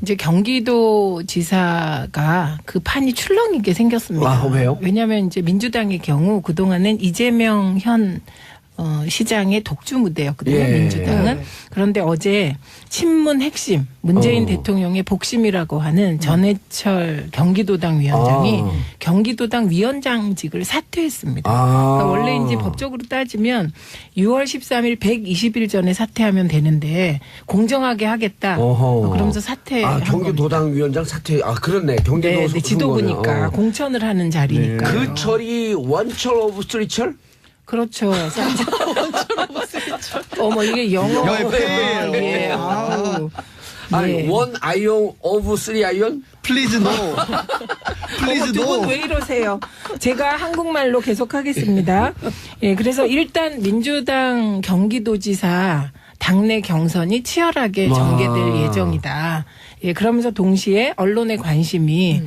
이제 경기도 지사가 그 판이 출렁이게 생겼습니다. 아, 왜요? 왜냐하면 이제 민주당의 경우 그동안은 이재명 현 시장의 독주 무대였거든요. 예. 민주당은. 그런데 어제 친문 핵심 문재인 대통령의 복심이라고 하는 전해철 경기도당 위원장이 경기도당 위원장직을 사퇴했습니다. 그러니까 원래 이제 법적으로 따지면 6월 13일 120일 전에 사퇴하면 되는데 공정하게 하겠다. 그러면서 사퇴한 경기도당 위원장 사퇴. 아 그렇네. 경기도 네, 지도부니까 공천을 하는 자리니까. 그 철이 원철 오브 쓰리철? 그렇죠. 어머 이게 영어의 폐예요. 예. 아니 예. 원 아이온 오브 쓰리 아이온? 플리즈 노. 플리즈 두 분 노. 왜 이러세요? 제가 한국말로 계속하겠습니다. 예, 그래서 일단 민주당 경기도지사 당내 경선이 치열하게 전개될 예정이다. 예, 그러면서 동시에 언론의 관심이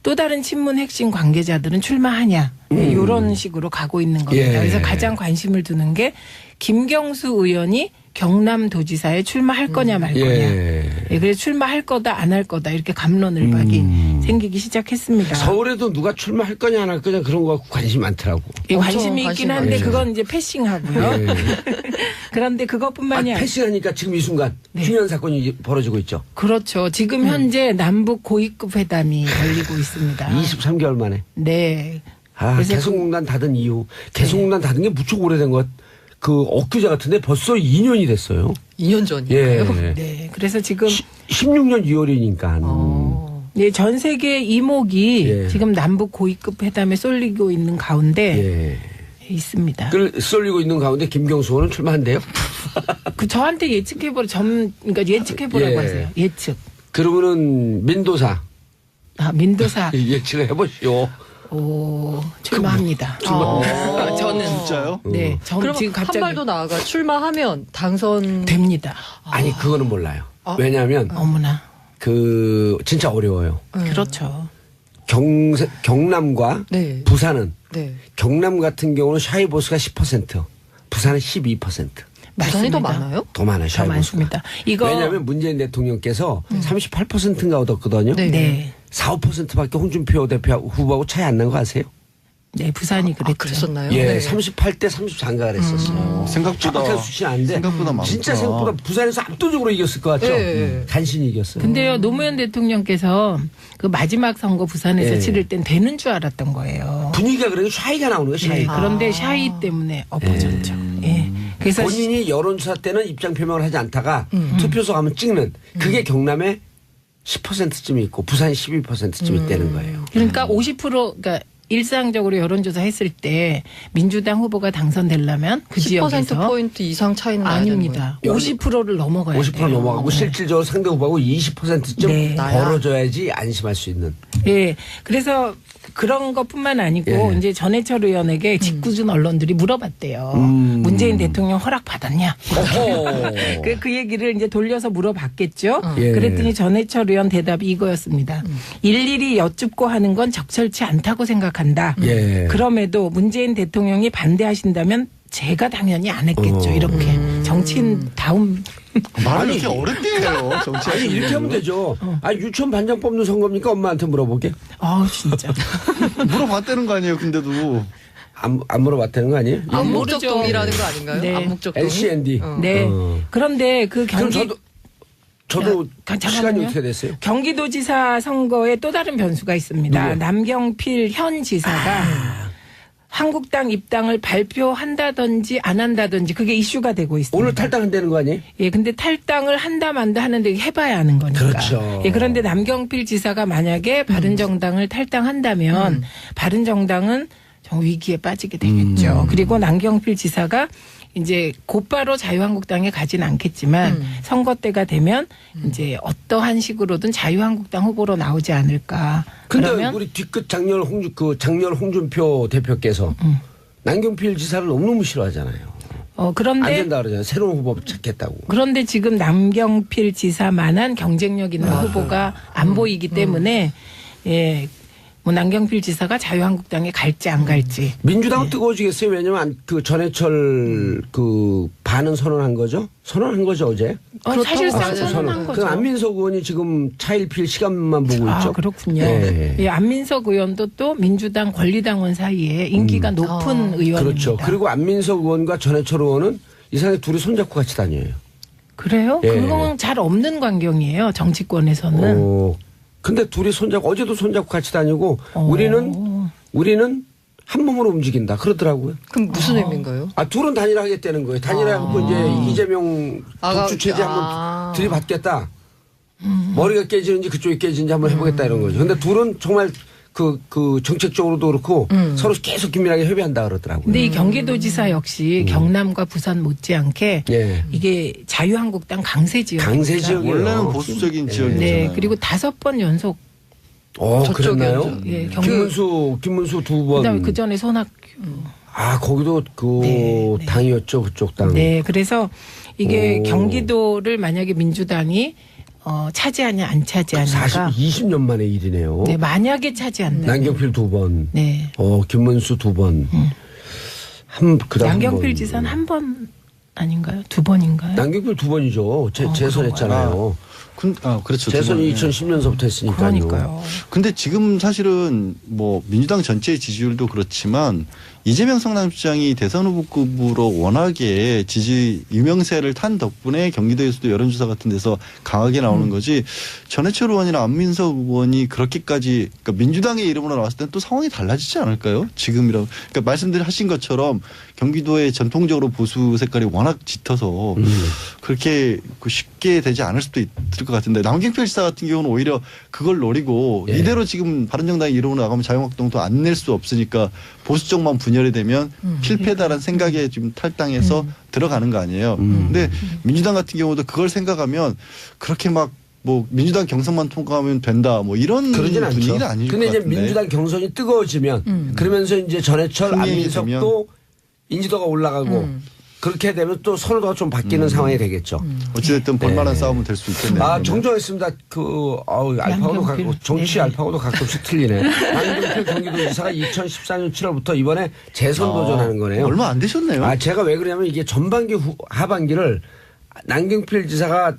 또 다른 친문 핵심 관계자들은 출마하냐 이런 식으로 가고 있는 겁니다. 예. 그래서 가장 관심을 두는 게 김경수 의원이 경남도지사에 출마할 거냐 말 거냐. 예. 예, 그래서 출마할 거다 안 할 거다 이렇게 갑론을박이 생기기 시작했습니다. 서울에도 누가 출마할 거냐 안 할 거냐 그런 거 관심 많더라고. 예, 관심이 있긴 관심이 한데 많죠. 그건 이제 패싱하고요. 예. 그런데 그것뿐만이 아니라 패싱하니까 지금 이 순간 흉년 사건이 벌어지고 있죠. 그렇죠. 지금 현재 남북 고위급 회담이 열리고 있습니다. 23개월 만에. 네. 그래서 개성공단 닫은 이유. 개성공단 닫은 게 무척 오래된 것. 그 엊그제 같은데 벌써 2년이 됐어요. 2년 전이에요. 예. 네. 그래서 지금 16년 6월이니까. 네, 전 세계 이목이 예. 지금 남북 고위급 회담에 쏠리고 있는 가운데 예. 있습니다. 그걸 쏠리고 있는 가운데 김경수 의원은 출마한대요. 그 저한테 예측해보라 그러니까 예측해보라고 예. 하세요. 예측. 그러면은 민도사 민도사. 예측을 해보시오. 출마합니다. 저는 진짜요? 네, 저는 그럼 지금 한 갑자기 발도 나아가 출마하면 당선 됩니다. 아니 그거는 몰라요. 왜냐하면 어머나. 그 진짜 어려워요. 그렇죠. 경남과 네. 부산은 네. 경남 같은 경우는 샤이보스가 10%, 부산은 12%. 부산이 더 맞습니다. 많아요? 더 많아요. 더 샤이보스가. 많습니다. 이거 왜냐하면 문재인 대통령께서 38%인가 얻었거든요. 네. 네. 4, 5%밖에 홍준표 대표 후보하고 차이 안 난 거 아세요? 네, 부산이 그랬죠. 그랬었나요? 예, 네. 38대 34인가 그랬었어요. 생각보다 정확한 수치는 아닌데 생각보다 많구나. 진짜 생각보다 부산에서 압도적으로 이겼을 것 같죠? 네. 간신히 이겼어요. 근데요, 노무현 대통령께서 그 마지막 선거 부산에서 예. 치를 땐 되는 줄 알았던 거예요. 분위기가 그러니 샤이가 나오는 거예요. 샤이. 네, 그런데 샤이 때문에 엎어졌죠. 예. 그래서 본인이 여론조사 때는 입장 표명을 하지 않다가 투표소 가면 찍는 그게 경남에 10%쯤 있고 부산이 12%쯤 있다는 거예요. 그러니까 50% 그러니까 일상적으로 여론조사 했을 때 민주당 후보가 당선되려면 그 10% 지역에서 포인트 이상 차이는 나야 되는 아닙니다. 50%를 넘어가야 50% 돼요. 넘어가고 실질적으로 상대 후보하고 20%쯤 네. 벌어져야지 안심할 수 있는. 예. 그래서 그런 것뿐만 아니고 예. 이제 전해철 의원에게 직구준 언론들이 물어봤대요. 문재인 대통령 허락 받았냐? 그 얘기를 이제 돌려서 물어봤겠죠. 예. 그랬더니 전해철 의원 대답이 이거였습니다. 일일이 여쭙고 하는 건 적절치 않다고 생각한다. 예. 그럼에도 문재인 대통령이 반대하신다면 제가 당연히 안 했겠죠. 이렇게 정치인 다운 말을 이렇게 어렵게 해요. 아니 정치하시는 이렇게 하면 분들은. 되죠. 유치원 반장 뽑는 선거입니까? 엄마한테 물어보게. 진짜. 물어봤다는 거 아니에요. 근데도 안 물어봤다는 거 아니에요? 암묵적동이라는 거 아닌가요? 네. 암묵적동. LCND. 네. 그런데 그 그럼 경기 저도 잠깐만요. 시간이 어떻게 됐어요? 경기도지사 선거에 또 다른 변수가 있습니다. 누구요? 남경필 현 지사가 한국당 입당을 발표한다든지 안 한다든지 그게 이슈가 되고 있습니다. 오늘 탈당한다는 거 아니에요? 예, 근데 탈당을 한다 만다 하는데 해봐야 하는 거니까. 그렇죠. 예, 그런데 남경필 지사가 만약에 바른정당을 탈당한다면 바른정당은 정 위기에 빠지게 되겠죠. 그리고 남경필 지사가 이제 곧바로 자유한국당에 가진 않겠지만 선거 때가 되면 이제 어떠한 식으로든 자유한국당 후보로 나오지 않을까. 근데 그러면 우리 뒤끝 장렬 홍준표 대표께서 남경필 지사를 너무너무 싫어하잖아요. 안 그런데 된다 그러잖아요. 새로운 후보 찾겠다고. 그런데 지금 남경필 지사만한 경쟁력 있는 후보가 안 보이기 때문에 예. 뭐 남경필 지사가 자유한국당에 갈지 안 갈지. 민주당은 뜨거워지겠어요. 왜냐면 그 전해철 그 반은 선언한 거죠. 선언한 거죠 어제. 사실상 맞아요. 선언한 거죠. 그 안민석 의원이 지금 차일피일 시간만 보고 있죠. 그렇군요. 네. 예, 안민석 의원도 또 민주당 권리당원 사이에 인기가 높은 의원입니다. 그렇죠. 그리고 안민석 의원과 전해철 의원은 이상하게 둘이 손잡고 같이 다녀요. 그래요? 예. 그건 잘 없는 광경이에요. 정치권에서는. 근데 둘이 손잡고 어제도 손잡고 같이 다니고 우리는 한 몸으로 움직인다 그러더라고요. 그럼 무슨 의미인가요? 둘은 단일화 하겠다는 거예요. 단일화 하고 이제 이재명 독주 체제 아. 한번 들이받겠다. 머리가 깨지는지 그쪽이 깨지는지 한번 해보겠다 이런 거죠. 근데 둘은 정말 그 정책적으로도 그렇고 서로 계속 긴밀하게 협의한다 그러더라고요. 근데 이 경기도지사 역시 경남과 부산 못지않게 예. 이게 자유한국당 강세 지역. 강세 지역이에요. 원래는 보수적인 지역이잖아요. 네. 그리고 5번 연속. 그랬나요? 저쪽이었죠. 예, 김문수 두 번. 그다음에 그 전에 손학규. 거기도 네. 당이었죠 그쪽 당. 네. 그래서 이게 오. 경기도를 만약에 민주당이 차지하냐 안 차지하냐가 20년 만의 일이네요. 네, 만약에 차지한다. 남경필 두 번. 네. 김문수 두 번. 그다음 남경필 한 번. 지사는 한 번 아닌가요? 2번인가요? 남경필 두 번이죠. 재선했잖아요. 그렇죠. 재선이 두 번. 2010년서부터 했으니까요. 그러니까요. 근데 지금 사실은 뭐 민주당 전체의 지지율도 그렇지만 이재명 성남시장이 대선 후보급으로 워낙에 지지 유명세를 탄 덕분에 경기도에서도 여론조사 같은 데서 강하게 나오는 거지 전해철 의원이나 안민석 의원이 그렇게까지 그러니까 민주당의 이름으로 나왔을 때는 또 상황이 달라지지 않을까요? 지금이라고. 그러니까 말씀하신 것처럼 경기도에 전통적으로 보수 색깔이 워낙 짙어서 그렇게 쉽게 되지 않을 수도 있을 것 같은데 남경필 지사 같은 경우는 오히려 그걸 노리고 예. 이대로 지금 바른정당의 이름으로 나가면 자유한국당도 안 낼 수 없으니까 보수 쪽만 분열이 되면 필패다라는 생각에 지금 탈당해서 들어가는 거 아니에요. 근데 민주당 같은 경우도 그걸 생각하면 그렇게 막 뭐 민주당 경선만 통과하면 된다 뭐 이런 그러진 않죠. 분위기는 아닐 것 근데 이제 같은데. 민주당 경선이 뜨거워지면 그러면서 이제 전해철 흥행이 안민석도 인지도가 올라가고 그렇게 되면 또 선호도가 좀 바뀌는 상황이 되겠죠. 어찌됐든 볼만한 싸움은 될 수 있겠네요. 정정했습니다. 알파고도 양경필. 가끔 정치 네네. 알파고도 가끔씩 틀리네. 양경필 경기도지사가 2014년 7월부터 이번에 재선 도전하는 거네요. 얼마 안 되셨네요. 제가 왜 그러냐면 이게 전반기 하반기를 남경필 지사가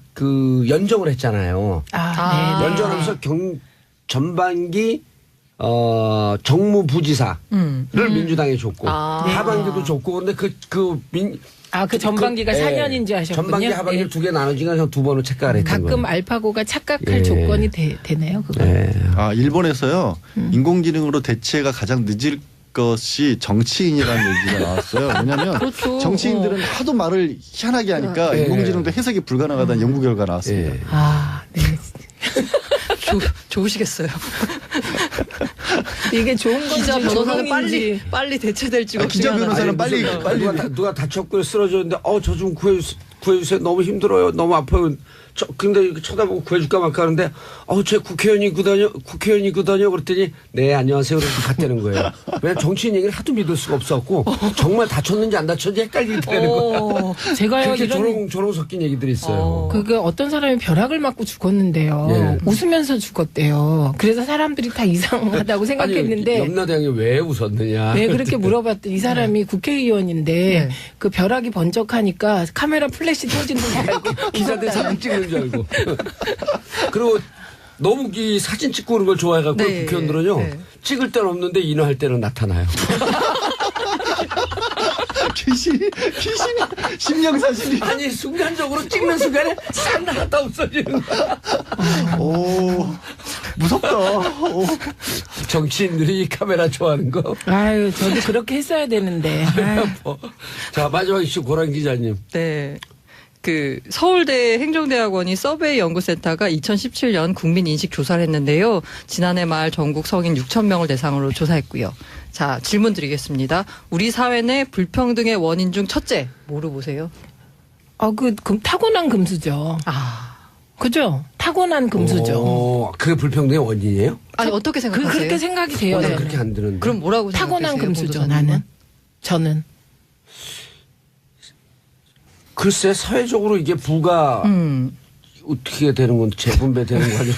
연정을 했잖아요. 네. 연정하면서 전반기 정무부지사를 민주당에 줬고 하반기도 줬고 그런데 그 전반기가 4년인지 하셨군요. 전반기 하반기를 네. 두 개 나눠지니까 두 번을 착각을 했던 거예요. 가끔 알파고가 착각할 예. 조건이 되네요. 그거. 네. 일본에서요 인공지능으로 대체가 가장 늦을 것이 정치인이라는 얘기가 나왔어요. 왜냐하면 그렇죠. 정치인들은 하도 말을 희한하게 하니까 예. 인공지능도 해석이 불가능하다는 연구 결과 나왔습니다. 예. 네. 좋으시겠어요. 이게 좋은 건지 기자 변호사는 조롱인지. 빨리 대체될 지가 기자 변호사는 빨리 누가 다쳤고 쓰러졌는데 저 좀 구해주세요. 너무 힘들어요. 너무 아파요. 근데 이렇게 쳐다보고 구해줄까 말까 하는데 제 국회의원이거든요. 그랬더니 네 안녕하세요. 그래서 갔다는 거예요. 왜냐면 정치인 얘기를 하도 믿을 수가 없었고 정말 다쳤는지 안 다쳤는지 헷갈리게 되는 거예요. 제가요 그렇게 이런 조롱 섞인 얘기들이 있어요. 그게 어떤 사람이 벼락을 맞고 죽었는데요. 예. 웃으면서 죽었대요. 그래서 사람들이 다 이상하다고 생각했는데 염라대왕이 왜 웃었느냐. 왜 그렇게 물어봤더니 이 사람이 국회의원인데 그 벼락이 번쩍하니까 카메라 플래시 터진 줄 알고 기자들 사진 찍는 줄 알고. 그리고 너무 이 사진 찍고 그런 걸 좋아해갖고 네. 국회의원들은요. 네. 찍을 때는 없는데 인화할 때는 나타나요. 귀신이 심령사실이. 아니 순간적으로 찍는 순간에 싹 나갔다 없어지는 거야. 오 무섭다. 정치인들이 카메라 좋아하는 거. 아유 저도 그렇게 했어야 되는데. 아유. 자 마지막 이슈 고란 기자님. 네. 서울대 행정대학원이 서베이 연구센터가 2017년 국민인식 조사를 했는데요. 지난해 말 전국 성인 6천 명을 대상으로 조사했고요. 자, 질문 드리겠습니다. 우리 사회 내 불평등의 원인 중 첫째, 뭐로 보세요? 그럼 타고난 금수저. 그죠? 타고난 금수저. 그게 불평등의 원인이에요? 아니, 어떻게 생각하세요? 그렇게 생각이 돼요. 난 저는. 그렇게 안 드는데. 그럼 뭐라고 생각하세요? 타고난 금수저 봉도사님은? 나는. 저는. 글쎄 사회적으로 이게 부가 어떻게 되는 건 재분배 되는 거 아니야?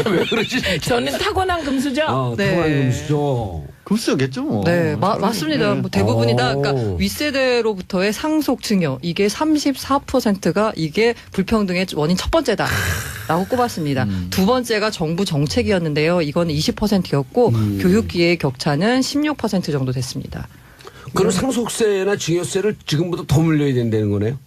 왜 그러지? 저는 타고난 금수저. 네. 타고난 금수저. 급수였겠죠 뭐. 네, 맞습니다. 뭐 대부분이 다, 오. 그러니까 윗세대로부터의 상속 증여, 이게 34%가 이게 불평등의 원인 첫 번째다라고 꼽았습니다. 두 번째가 정부 정책이었는데요. 이건 20%였고 교육기의 격차는 16% 정도 됐습니다. 그럼 상속세나 증여세를 지금보다 더 물려야 된다는 거네요?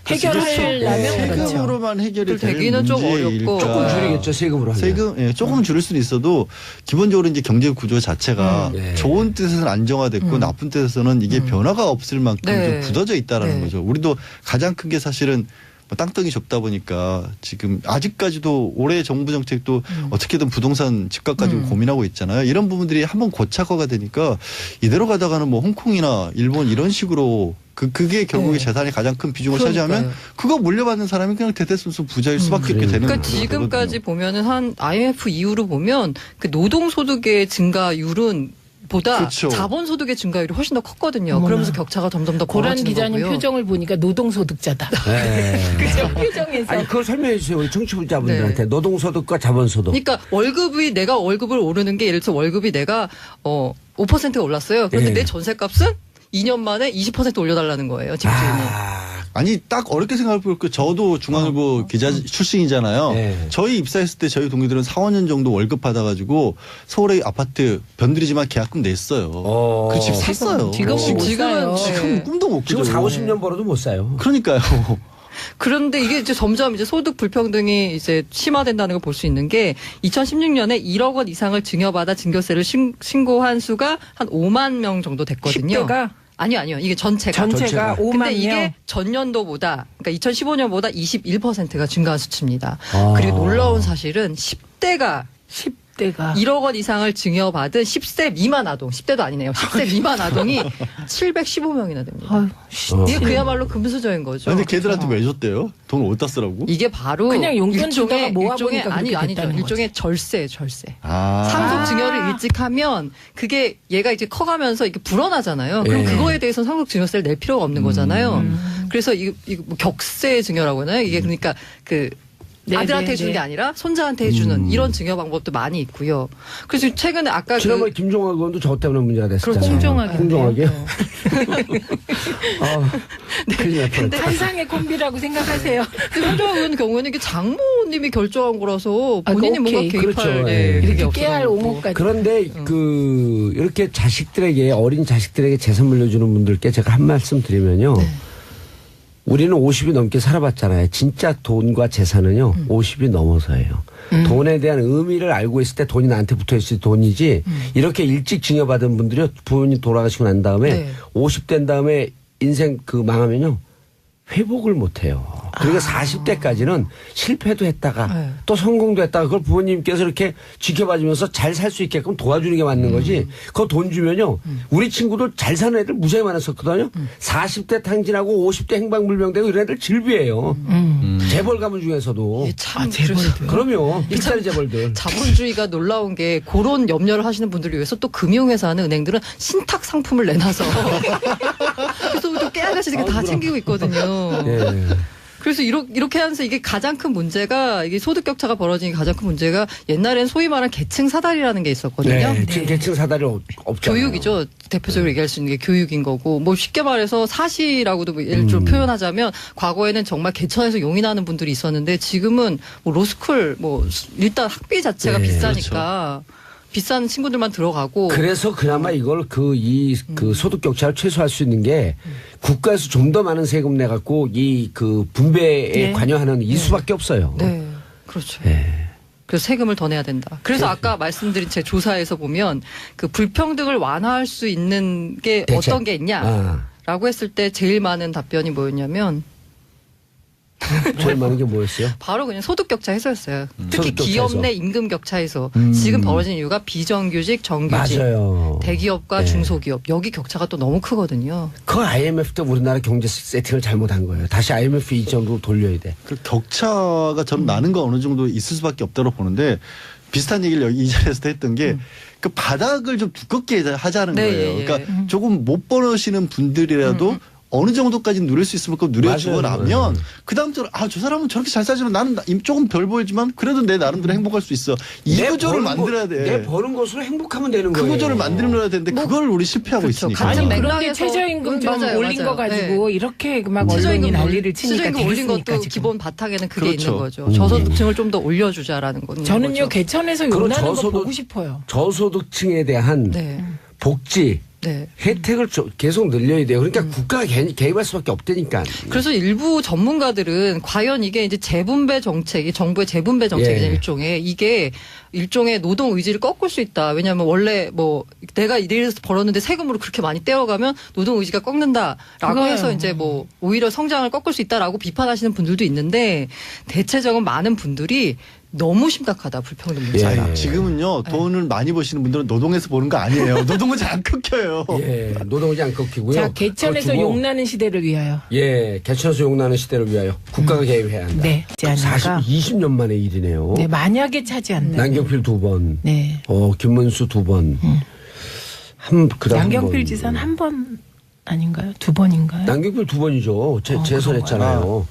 해결하려면 그렇죠. 세금으로만 해결이 되는 되기는 좀 문제일까. 어렵고. 조금 줄이겠죠, 세금으로 하면. 세금 예, 조금 줄일 수는 있어도 기본적으로 이제 경제 구조 자체가 네. 좋은 뜻에서는 안정화됐고 나쁜 뜻에서는 이게 변화가 없을 만큼 네. 좀 굳어져 있다라는 네. 거죠. 우리도 가장 큰 게 사실은 뭐 땅덩이 좁다 보니까 지금 아직까지도 올해 정부 정책도 어떻게든 부동산 집값 가지고 고민하고 있잖아요. 이런 부분들이 한번 고착화가 되니까 이대로 가다가는 뭐 홍콩이나 일본 이런 식으로 그게 결국에 네. 재산이 가장 큰 비중을 그러니까요. 차지하면 그거 물려받는 사람이 그냥 대대손손 부자일 수밖에 없게 되는 그러니까 거거든요. 지금까지 보면은 한 IMF 이후로 보면 그 노동소득의 증가율은 보다 그렇죠. 자본소득의 증가율이 훨씬 더 컸거든요. 어머나. 그러면서 격차가 점점 더 고란 벌어지는 기자님 거고요. 표정을 보니까 노동소득자다. 네. 그죠? 표정에서. 아니, 그걸 설명해 주세요. 우리 청취자분들한테. 네. 노동소득과 자본소득. 그러니까 월급이 내가 월급을 오르는 게 예를 들어서 월급이 내가 5%가 올랐어요. 그런데 예. 내 전세값은 2년 만에 20% 올려달라는 거예요. 집주인이. 아니 딱 어렵게 생각해볼게요. 저도 중앙일보 기자 출신이잖아요. 네. 저희 입사했을 때 저희 동기들은 4, 5년 정도 월급 받아가지고 서울의 아파트 변들이지만 계약금 냈어요. 그 집 샀어요. 지금은 못 사요. 지금 꿈도 못 지금 꾸죠. 4, 50년 벌어도 못 사요. 그러니까요. 그런데 이게 이제 점점 이제 소득 불평등이 이제 심화된다는 걸 볼 수 있는 게 2016년에 1억 원 이상을 증여받아 증여세를 신고한 수가 한 5만 명 정도 됐거든요. 10대가 아니요. 이게 전체가. 전체가 5만 근데 명. 이게 전년도보다 그러니까 2015년보다 21%가 증가한 수치입니다. 아. 그리고 놀라운 사실은 10대가 10대가 1억 원 이상을 증여받은 10세 미만 아동, 10대도 아니네요. 10세 미만 아동이 715명이나 됩니다. 아유, 씨. 이게 그야말로 금수저인 거죠. 근데 걔들한테 왜 줬대요? 돈을 어디다 쓰라고? 이게 바로 그냥 용돈 주다가 일종의 모아보니까 아니 그렇게 아니죠. 됐다는 일종의 절세. 아. 상속 증여를 일찍 하면 그게 얘가 이제 커가면서 이게 불어나잖아요. 그럼 예. 그거에 대해서는 상속 증여세를 낼 필요가 없는 거잖아요. 그래서 이거 뭐 격세 증여라고 하나요? 이게 그러니까 그 네, 아들한테 네, 해주는 네. 게 아니라 손자한테 해주는 이런 증여 방법도 많이 있고요. 그래서 최근에 아까 지난번에 김종학 의원도 저 때문에 문제가 됐었잖아요. 그렇죠. 홍종학인데요. 홍종학이요? 네. 큰일 날 뻔했다. 한상의 콤비라고 생각하세요. 홍정학 의원 경우에는 이게 장모님이 결정한 거라서 아, 본인이 뭔가 오케이. 개입할 그렇죠. 네, 예. 그게 이렇게 없어서 깨알 그렇고. 옹호까지. 그런데 이렇게 자식들에게 어린 자식들에게 재산 물려주는 분들께 제가 한 말씀 드리면요. 우리는 50이 넘게 살아봤잖아요. 진짜 돈과 재산은요. 50이 넘어서예요. 돈에 대한 의미를 알고 있을 때 돈이 나한테 붙어있을 돈이지 이렇게 일찍 증여받은 분들이 부모님 돌아가시고 난 다음에 네. 50 된 다음에 인생 망하면요. 회복을 못 해요. 그러니까 40대까지는 실패도 했다가 네. 또 성공도 했다가 그걸 부모님께서 이렇게 지켜봐주면서 잘 살 수 있게끔 도와주는 게 맞는 거지. 그거 돈 주면요. 우리 친구들 잘 사는 애들 무지하게 많았었거든요. 40대 탕진하고 50대 행방불명되고 이런 애들 질비해요. 재벌 가문 중에서도. 이게 참 재벌들. 그럼요. 이게 참 빅다리 재벌들. 자본주의가 놀라운 게 그런 염려를 하시는 분들을 위해서 또 금융회사는 은행들은 신탁 상품을 내놔서 그래서 또 깨알같이 이렇게 다 챙기고 있거든요. 예. 그래서 이렇게 하면서 이게 가장 큰 문제가 이게 소득 격차가 벌어지는 가장 큰 문제가 옛날엔 소위 말하는 계층 사다리라는 게 있었거든요. 네. 지금 계층 사다리 없잖아요. 교육이죠. 대표적으로 얘기할 수 있는 게 교육인 거고, 뭐 쉽게 말해서 사시라고도 뭐 예를 들어 표현하자면 과거에는 정말 개천에서 용인하는 분들이 있었는데 지금은 뭐 로스쿨 뭐 일단 학비 자체가 네, 비싸니까 비싼 친구들만 들어가고. 그래서 그나마 이걸 그 소득 격차를 최소화할 수 있는 게 국가에서 좀 더 많은 세금 내 갖고 이 그 분배에 네. 관여하는 이 수밖에 없어요. 네, 그렇죠. 네. 그래서 세금을 더 내야 된다. 그래서 아까 말씀드린 제 조사에서 보면 그 불평등을 완화할 수 있는 게 대책. 어떤 게 있냐라고 했을 때 제일 많은 답변이 뭐였냐면 제일 많은 게 뭐였어요? 바로 그냥 소득 격차 해소였어요. 특히 소득 격차 기업 해소. 내 임금 격차 해소. 지금 벌어진 이유가 비정규직, 정규직, 맞아요. 대기업과 네. 중소기업 여기 격차가 또 너무 크거든요. 그 IMF 때 우리나라 경제 세팅을 잘못한 거예요. 다시 IMF 이전으로 돌려야 돼. 그 격차가 전 나는 거 어느 정도 있을 수밖에 없다고 보는데 비슷한 얘기를 여기 이 자리에서도 했던 게 그 바닥을 좀 두껍게 하자는 네, 거예요. 예, 예. 그러니까 조금 못 벌으시는 분들이라도 어느 정도까지 누릴 수 있을 만큼 누려주고 맞아요. 나면 그다음부터 저 사람은 저렇게 잘 살지만 나는 조금 덜 보이지만 그래도 내 나름대로 행복할 수 있어. 이 내 구조를 버는 만들어야 내 돼. 버는 것으로 행복하면 되는 그 거예요. 구조를 만들어야 되는데 그걸 우리 실패하고 그렇죠. 있으니까. 같은 아니 맥락에서- 그런데 최저임금 좀 맞아요, 올린 맞아요. 거 가지고 네. 이렇게 막 언론이 난리를 치니까 최저임금 올린 것도 되겠습니까 지금. 기본 바탕에는 그게 그렇죠. 있는 거죠. 저소득층을 좀 더 올려주자라는 건. 저는요 거죠. 개천에서 그리고 용나는 거 저소득- 보고 싶어요. 저소득층에 대한 네. 복지 네. 혜택을 계속 늘려야 돼요. 그러니까 국가가 개입할 수밖에 없다니까. 그래서 일부 전문가들은 과연 이게 이제 재분배 정책이 정부의 재분배 정책이잖아요. 예. 이게 일종의 노동 의지를 꺾을 수 있다. 왜냐하면 원래 뭐 내가 이래서 벌었는데 세금으로 그렇게 많이 떼어가면 노동 의지가 꺾는다라고 그거요. 해서 이제 뭐 오히려 성장을 꺾을 수 있다라고 비판하시는 분들도 있는데 대체적인 많은 분들이 너무 심각하다 불평등 문제가. 예. 지금은요 돈을 많이 버시는 분들은 노동에서 보는 거 아니에요. 노동은 잘 안 꺾여요. 예, 노동의지 안 꺾이고요. 자 개천에서 그거 주고, 용나는 시대를 위하여. 예, 개천에서 용나는 시대를 위하여 국가가 개입해야 한다. 네, 하지 않을까? 20년 만의 일이네요. 네 만약에 차지한다. 남경필 2번, 네. 김문수 2번, 그다음 양경필 지사는 한 번 아닌가요? 2번인가요? 남경필 2번이죠. 재선했잖아요.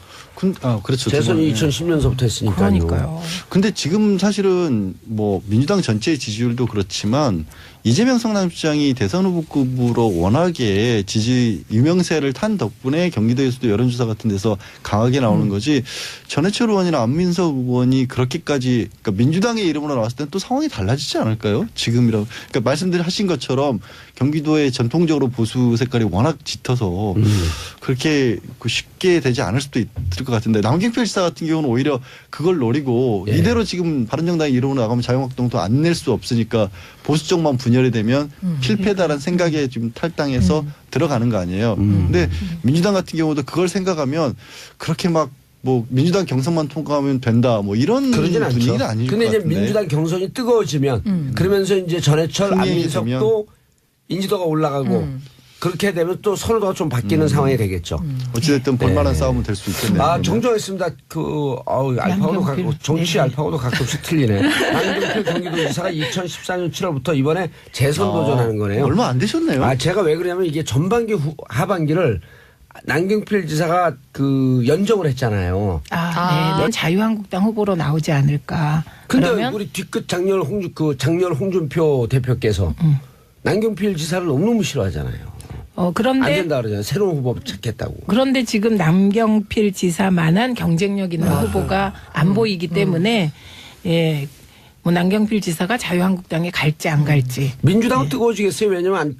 그렇죠. 재선이 두 번, 예. 2010년서부터 했으니까요. 그러니까요. 근데 지금 사실은 뭐 민주당 전체의 지지율도 그렇지만 이재명 성남시장이 대선 후보급으로 워낙에 지지 유명세를 탄 덕분에 경기도에서도 여론조사 같은 데서 강하게 나오는 거지 전해철 의원이나 안민석 의원이 그렇게까지 그러니까 민주당의 이름으로 나왔을 때는 또 상황이 달라지지 않을까요? 지금이라고. 그러니까 말씀하신 것처럼 경기도의 전통적으로 보수 색깔이 워낙 짙어서 그렇게 쉽게 되지 않을 수도 있을 것 같은데 남경필 지사 같은 경우는 오히려 그걸 노리고 예. 이대로 지금 바른정당의 이름으로 나가면 자유한국당도 안 낼 수 없으니까 보수 쪽만 분열이 되면 필패다라는 생각에 지금 탈당해서 들어가는 거 아니에요. 근데 민주당 같은 경우도 그걸 생각하면 그렇게 막 뭐 민주당 경선만 통과하면 된다 뭐 이런 그러진 않죠. 분위기는 아닐 것 근데 이제 같은데. 민주당 경선이 뜨거워지면 그러면서 이제 전해철, 흥미해지면. 안민석도 인지도가 올라가고 그렇게 되면 또 선호도가 좀 바뀌는 상황이 되겠죠. 어찌됐든 볼만한 싸움은 될 수 있겠네요. 아, 그러면. 정정했습니다. 알파고도 양경필. 가끔 정치 네. 알파고도 가끔씩 틀리네. 양경필 경기도지사가 2014년 7월부터 이번에 재선 도전하는 거네요. 얼마 안 되셨네요. 아, 제가 왜 그러냐면 이게 전반기 하반기를 남경필 지사가 연정을 했잖아요. 네. 자유한국당 후보로 나오지 않을까. 근데 그러면 우리 뒤끝 장렬 홍준표 대표께서 남경필 지사를 너무너무 싫어하잖아요. 안 그런데 된다 그러잖아요. 새로운 후보 찾겠다고. 그런데 지금 남경필 지사만한 경쟁력 있는 후보가 안 보이기 때문에 예. 뭐 남경필 지사가 자유한국당에 갈지 안 갈지. 민주당은 뜨거워지겠어요. 왜냐면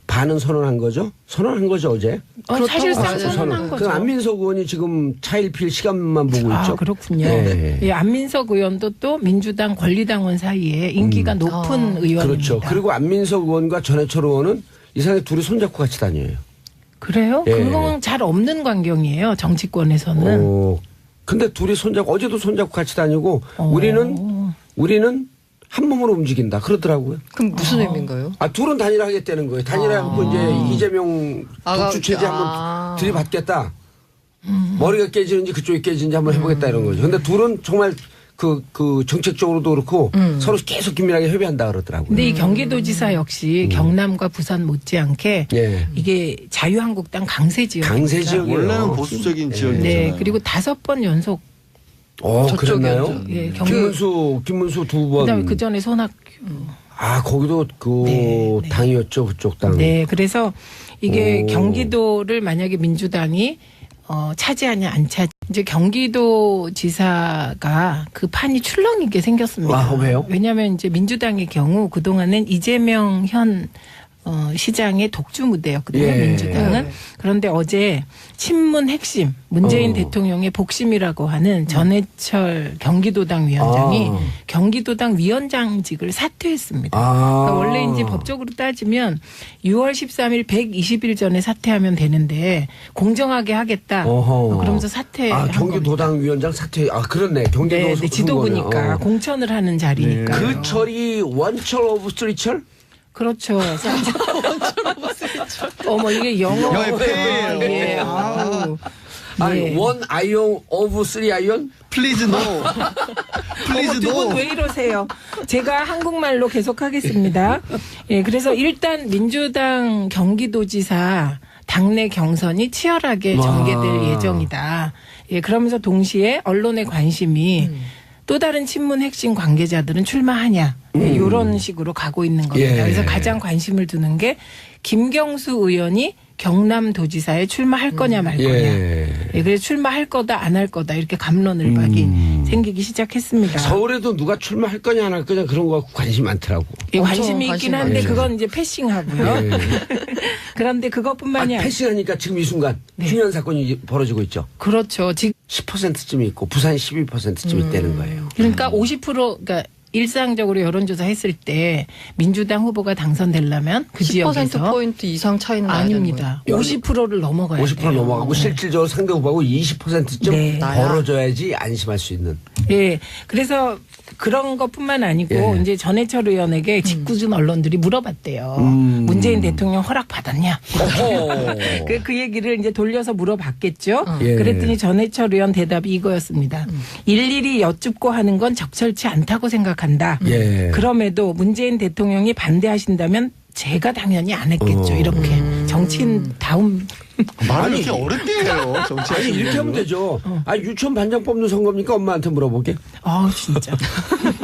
반은 선언한 거죠. 선언한 거죠 어제. 사실상 맞아요. 선언한 거죠. 그 안민석 의원이 지금 차일피일 시간만 보고 있죠. 아, 그렇군요. 네. 예, 안민석 의원도 또 민주당 권리당원 사이에 인기가 높은 의원입니다. 그렇죠. 그리고 안민석 의원과 전해철 의원은 이상하게 둘이 손잡고 같이 다녀요. 그래요? 예. 그건 잘 없는 광경이에요. 정치권에서는. 근데 둘이 손잡고 어제도 손잡고 같이 다니고 우리는 한 몸으로 움직인다 그러더라고요. 그럼 무슨 의미인가요? 아 둘은 단일화 하겠다는 거예요. 단일화 하고 이제 이재명 독주 체제 아. 한번 들이받겠다. 머리가 깨지는지 그쪽이 깨지는지 한번 해보겠다 이런 거죠. 근데 둘은 정말 그 정책적으로도 그렇고 서로 계속 긴밀하게 협의한다 그러더라고요. 근데 이 경기도지사 역시 경남과 부산 못지않게 예. 이게 자유한국당 강세 지역입니다. 강세 지역이에요. 원래는 보수적인 지역이잖아요. 네, 그리고 5번 연속. 그랬나요? 저쪽이었죠. 예, 김문수 2번. 그다음에 그 전에 손학규. 아 거기도 네. 당이었죠 그쪽 당. 네, 그래서 이게 오. 경기도를 만약에 민주당이 차지하냐 안 차지. 이제 경기도지사가 그 판이 출렁이게 생겼습니다. 아, 왜요? 왜냐하면 이제 민주당의 경우 그동안은 이재명 현 시장의 독주 무대였거든요. 예. 민주당은. 그런데 어제 친문 핵심 문재인 대통령의 복심이라고 하는 전해철 경기도당 위원장이 경기도당 위원장직을 사퇴했습니다. 그러니까 원래 이제 법적으로 따지면 6월 13일 120일 전에 사퇴하면 되는데 공정하게 하겠다. 그러면서 사퇴한 경기도당 위원장 사퇴. 아 그렇네. 경기도 네, 지도부니까 공천을 하는 자리니까. 그 철이 원철 오브 쓰리철? 그렇죠. 어머 이게 영어. 영어의 폐예요. 예. 아우. 아니 네. 원 아이언 오브 쓰리 아이언? 플리즈 노. 플리즈 두 분 노. 왜 이러세요? 제가 한국말로 계속하겠습니다. 예, 그래서 일단 민주당 경기도지사 당내 경선이 치열하게 와. 전개될 예정이다. 예, 그러면서 동시에 언론의 관심이 또 다른 친문 핵심 관계자들은 출마하냐 예, 이런 식으로 가고 있는 겁니다. 예. 그래서 가장 관심을 두는 게 김경수 의원이 경남도지사에 출마할 거냐 말 거냐. 예. 예, 그래서 출마할 거다 안 할 거다 이렇게 갑론을박이 생기기 시작했습니다. 서울에도 누가 출마할 거냐 안 할 거냐 그런 거 관심 많더라고. 예, 엄청 관심이 있긴 관심 한데 많죠. 그건 이제 패싱하고요. 예. 그런데 그것뿐만이 아니라 패싱하니까 지금 이 순간 흉년 사건이 벌어지고 있죠. 그렇죠. 지금 10%쯤 있고 부산 12%쯤 있다는 거예요. 그러니까 50% 그러니까 일상적으로 여론조사 했을 때 민주당 후보가 당선되려면 그 10% 지역에서 포인트 이상 차이는 나야 되는 거예요. 아닙니다. 50%를 넘어가야 50% 돼요. 넘어가고 실질적으로 상대 후보하고 20%쯤 네. 벌어져야지 안심할 수 있는. 예. 그래서 그런 것뿐만 아니고 예. 이제 전해철 의원에게 직구준 언론들이 물어봤대요. 문재인 대통령 허락 받았냐? 어허. 그 얘기를 이제 돌려서 물어봤겠죠. 예. 그랬더니 전해철 의원 대답이 이거였습니다. 일일이 여쭙고 하는 건 적절치 않다고 생각한다. 예. 그럼에도 문재인 대통령이 반대하신다면 제가 당연히 안 했겠죠. 이렇게 정치인 다운 말을 아니, 이렇게 어렵게 해요. 정치. 아니 이렇게 하면 되죠. 아 유치원 반장 뽑는 선거입니까? 엄마한테 물어보게. 진짜.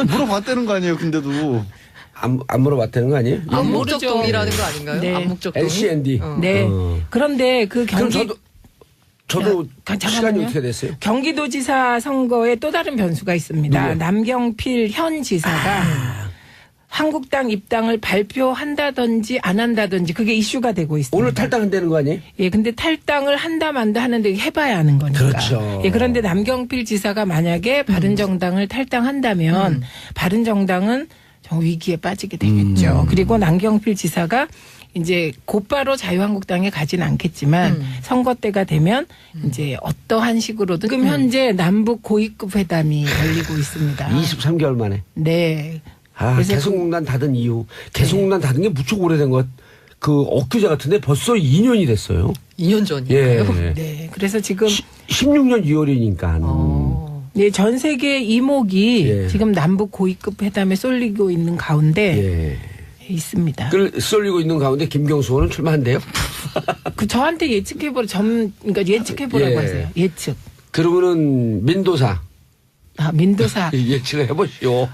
물어봤다는 거 아니에요. 근데도. 안 물어봤다는 거 아니에요? 모르죠. 암묵적동이라는 거 아닌가요? 네. 암묵적동. LCND. 네. 어. 그런데 그 그럼 경기 저도 잠깐만요. 시간이 어떻게 됐어요? 경기도지사 선거에 또 다른 변수가 있습니다. 누구요? 남경필 현 지사가 한국당 입당을 발표한다든지 안 한다든지 그게 이슈가 되고 있습니다. 오늘 탈당한다는 거 아니에요? 예, 근데 탈당을 한다 만다 하는데 해봐야 하는 거니까. 그렇죠. 예, 그런데 남경필 지사가 만약에 바른정당을 탈당한다면 바른정당은 정 위기에 빠지게 되겠죠. 그리고 남경필 지사가 이제 곧바로 자유한국당에 가진 않겠지만 선거 때가 되면 이제 어떠한 식으로든 지금 현재 남북 고위급 회담이 열리고 있습니다. 23개월 만에. 네. 아, 그래서 개성공단 닫은 이유. 개성공단 닫은 게 무척 오래된 것. 그 엊그제 같은데 벌써 2년이 됐어요. 2년 전이에요. 예. 네. 그래서 지금 16년 2월이니까. 네, 전 세계 이목이 예. 지금 남북 고위급 회담에 쏠리고 있는 가운데 예. 있습니다. 그걸 쏠리고 있는 가운데 김경수 의원은 출마한대요. 그 저한테 예측해보라 그러니까 예측해보라고 예. 하세요. 예측. 그러면은 민도사 민도사 예측을 해보시오.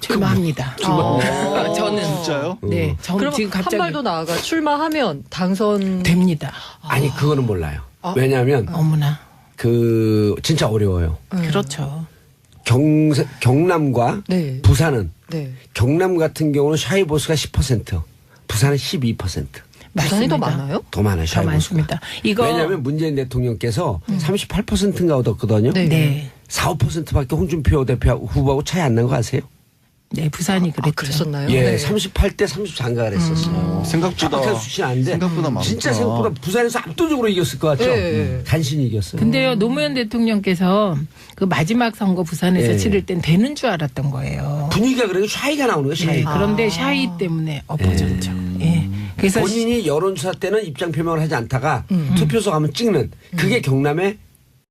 출마합니다. 저는 진짜요? 네, 전 그럼 지금 한 갑자기 발도 나아가 출마하면 당선 됩니다. 아니 그거는 몰라요. 왜냐하면 어머나. 그 진짜 어려워요. 그렇죠. 경남과 네. 부산은 네. 경남 같은 경우는 샤이보스가 10%, 부산은 12%. 부산이 더 맞습니다. 많아요? 더 많아요. 더 샤이보스가. 많습니다. 이거 왜냐하면 문재인 대통령께서 38%인가 얻었거든요. 네. 네, 4, 5%밖에 홍준표 대표 후보하고 차이 안 난 거 아세요? 네 부산이 그랬죠. 그랬었나요? 예, 네. 38대 34인가 그랬었어요. 생각보다 정확한 수치는 아닌데 생각보다 많구나. 진짜 생각보다 부산에서 압도적으로 이겼을 것 같죠? 네. 간신히 이겼어요. 근데요 노무현 대통령께서 그 마지막 선거 부산에서 예. 치를 땐 되는 줄 알았던 거예요. 분위기가 그래도 샤이가 나오는 거예요. 샤이. 네, 그런데 샤이 때문에 엎어졌죠. 예. 그래서 본인이 여론조사 때는 입장 표명을 하지 않다가 투표소 가면 찍는 그게 경남의